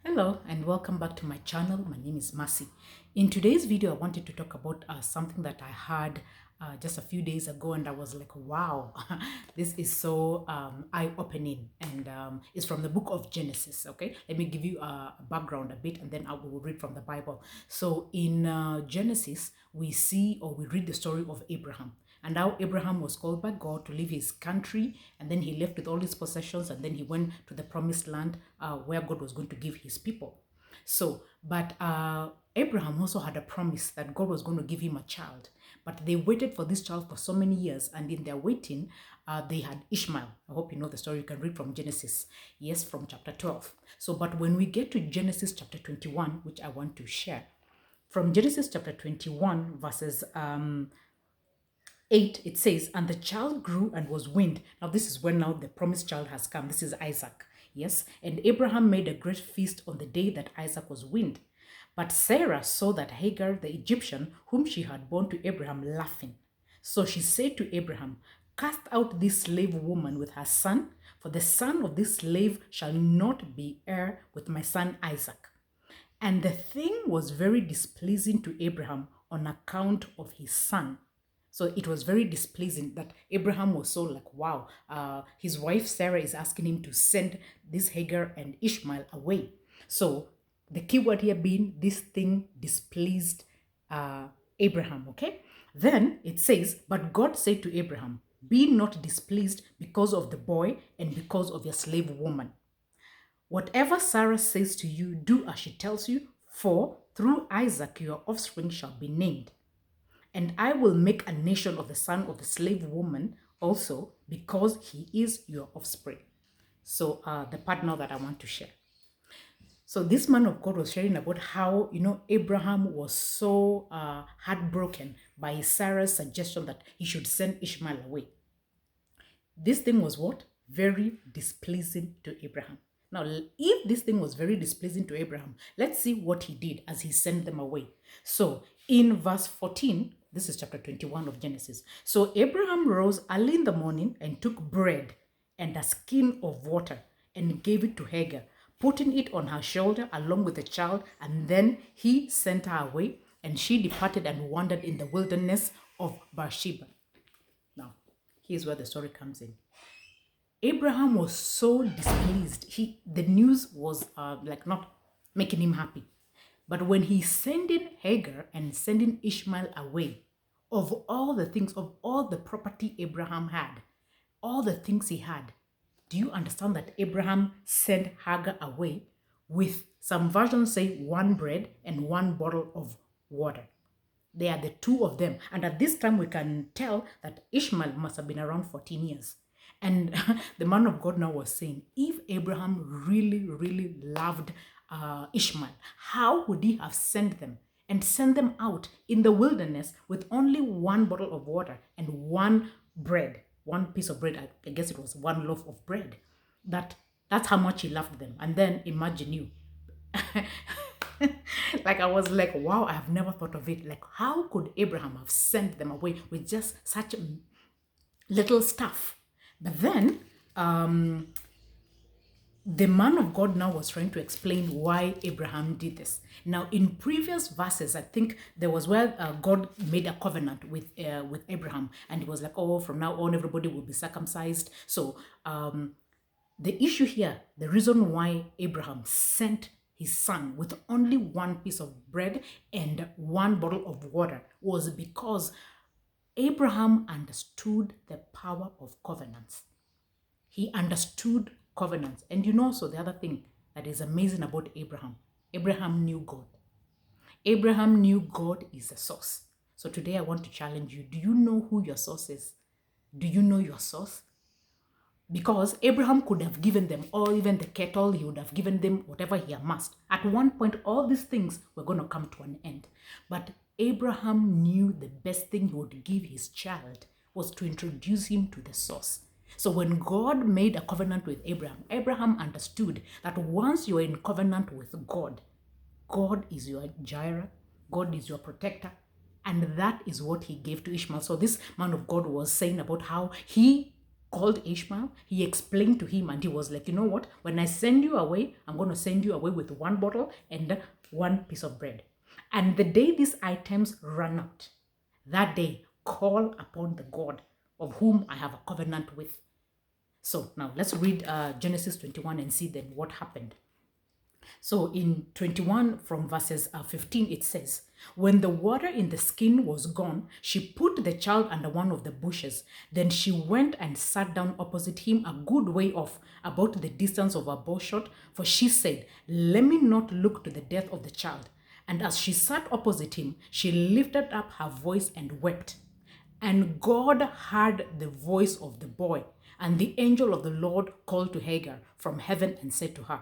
Hello and welcome back to my channel. My name is Mercy. In today's video, I wanted to talk about something that I heard just a few days ago, and I was like, wow, this is so eye-opening, and it's from the book of Genesis. Okay, let me give you a background a bit, and then I will read from the Bible. So in Genesis, we see or we read the story of Abraham. And now Abraham was called by God to leave his country, and then he left with all his possessions, and then he went to the promised land where God was going to give his people. So, but Abraham also had a promise that God was going to give him a child. But they waited for this child for so many years, and in their waiting, they had Ishmael. I hope you know the story. You can read from Genesis, yes, from chapter 12. So, but when we get to Genesis chapter 21, which I want to share, from Genesis chapter 21, verses 8, it says, and the child grew and was weaned. Now, this is when now the promised child has come. This is Isaac. Yes. And Abraham made a great feast on the day that Isaac was weaned. But Sarah saw that Hagar, the Egyptian, whom she had borne to Abraham, laughing. So she said to Abraham, cast out this slave woman with her son, for the son of this slave shall not be heir with my son Isaac. And the thing was very displeasing to Abraham on account of his son. So it was very displeasing that Abraham was so like, wow, his wife Sarah is asking him to send this Hagar and Ishmael away. So the key word here being this thing displeased Abraham, okay? Then it says, but God said to Abraham, be not displeased because of the boy and because of your slave woman. Whatever Sarah says to you, do as she tells you, for through Isaac your offspring shall be named. And I will make a nation of the son of the slave woman also, because he is your offspring. So the part now that I want to share. So this man of God was sharing about how, Abraham was so heartbroken by Sarah's suggestion that he should send Ishmael away. This thing was what? Very displeasing to Abraham. Now, if this thing was very displeasing to Abraham, let's see what he did as he sent them away. So in verse 14, this is chapter 21 of Genesis. So Abraham rose early in the morning and took bread and a skin of water and gave it to Hagar, putting it on her shoulder along with the child, and then he sent her away, and she departed and wandered in the wilderness of Beersheba. Now, here's where the story comes in. Abraham was so displeased. The news was like not making him happy. But when he's sending Hagar and sending Ishmael away, of all the things, of all the property Abraham had, all the things he had, do you understand that Abraham sent Hagar away with, some versions say, one bread and one bottle of water? They are the two of them. And at this time, we can tell that Ishmael must have been around 14 years. And the man of God now was saying, if Abraham really, really loved Ishmael, how would he have sent them and sent them out in the wilderness with only one bottle of water and one bread, one piece of bread? I guess it was one loaf of bread. That's how much he loved them. And then imagine you. Like, I was like, wow, I have never thought of it. Like, how could Abraham have sent them away with just such little stuff? But then the man of God now was trying to explain why Abraham did this. Now, in previous verses, I think there was where God made a covenant with Abraham, and it was like, oh, from now on, everybody will be circumcised. So the issue here, the reason why Abraham sent his son with only one piece of bread and one bottle of water was because Abraham understood the power of covenants. He understood covenants. And so the other thing that is amazing about Abraham knew God. Abraham knew God is the source. So today I want to challenge you. Do you know who your source is? Do you know your source? Because Abraham could have given them, or even the cattle, he would have given them whatever he amassed. At one point, all these things were going to come to an end. But Abraham knew the best thing he would give his child was to introduce him to the source. So when God made a covenant with Abraham, Abraham understood that once you are in covenant with God, God is your Jireh, God is your protector, and that is what he gave to Ishmael. So this man of God was saying about how he called Ishmael. He explained to him, and he was like, you know what? When I send you away, I'm going to send you away with one bottle and one piece of bread. And the day these items run out, that day, call upon the God of whom I have a covenant with. So now let's read Genesis 21 and see then what happened. So in 21 from verses 15, it says, when the water in the skin was gone, she put the child under one of the bushes. Then she went and sat down opposite him a good way off, about the distance of a bow shot, for she said, let me not look to the death of the child. And as she sat opposite him, she lifted up her voice and wept. And God heard the voice of the boy, and the angel of the Lord called to Hagar from heaven and said to her,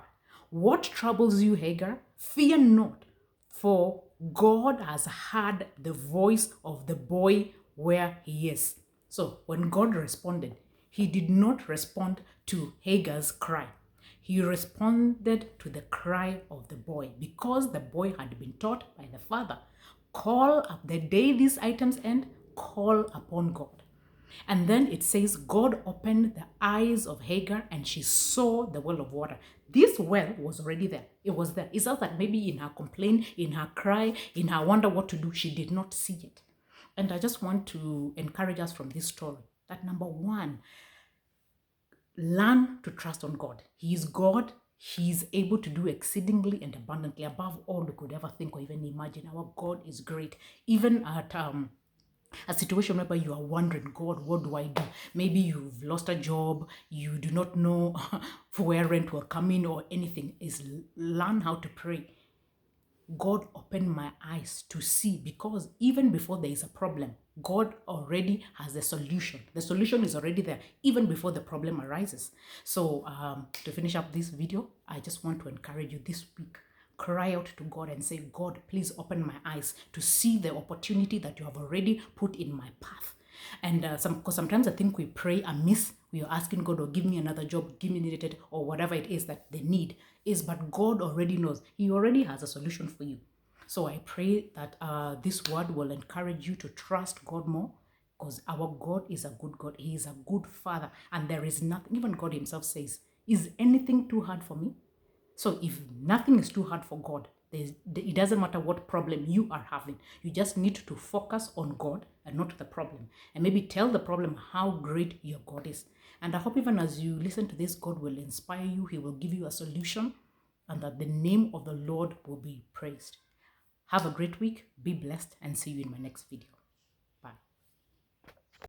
what troubles you, Hagar? Fear not, for God has heard the voice of the boy where he is. So when God responded, he did not respond to Hagar's cry. He responded to the cry of the boy, because the boy had been taught by the father, call up the day these items end, call upon God. And then it says, God opened the eyes of Hagar and she saw the well of water. This well was already there. It was there. It's just that maybe in her complaint, in her cry, in her wonder what to do, she did not see it. And I just want to encourage us from this story that number one, learn to trust on God. He is God. He is able to do exceedingly and abundantly above all we could ever think or even imagine. Our God is great. Even at a situation whereby you are wondering, God, what do I do? Maybe you've lost a job, you do not know where rent will come in or anything, is learn how to pray. God opened my eyes to see, because even before there is a problem, God already has the solution. The solution is already there, even before the problem arises. So to finish up this video, I just want to encourage you this week. Cry out to God and say, God, please open my eyes to see the opportunity that you have already put in my path. And because sometimes I think we pray amiss. We are asking God, or give me another job, give me it, or whatever it is that the need is. But God already knows. He already has a solution for you. So I pray that this word will encourage you to trust God more, because our God is a good God. He is a good Father. And there is nothing, even God himself says, is anything too hard for me? So if nothing is too hard for God, it doesn't matter what problem you are having. You just need to focus on God and not the problem. And maybe tell the problem how great your God is. And I hope even as you listen to this, God will inspire you. He will give you a solution, and that the name of the Lord will be praised. Have a great week. Be blessed, and see you in my next video.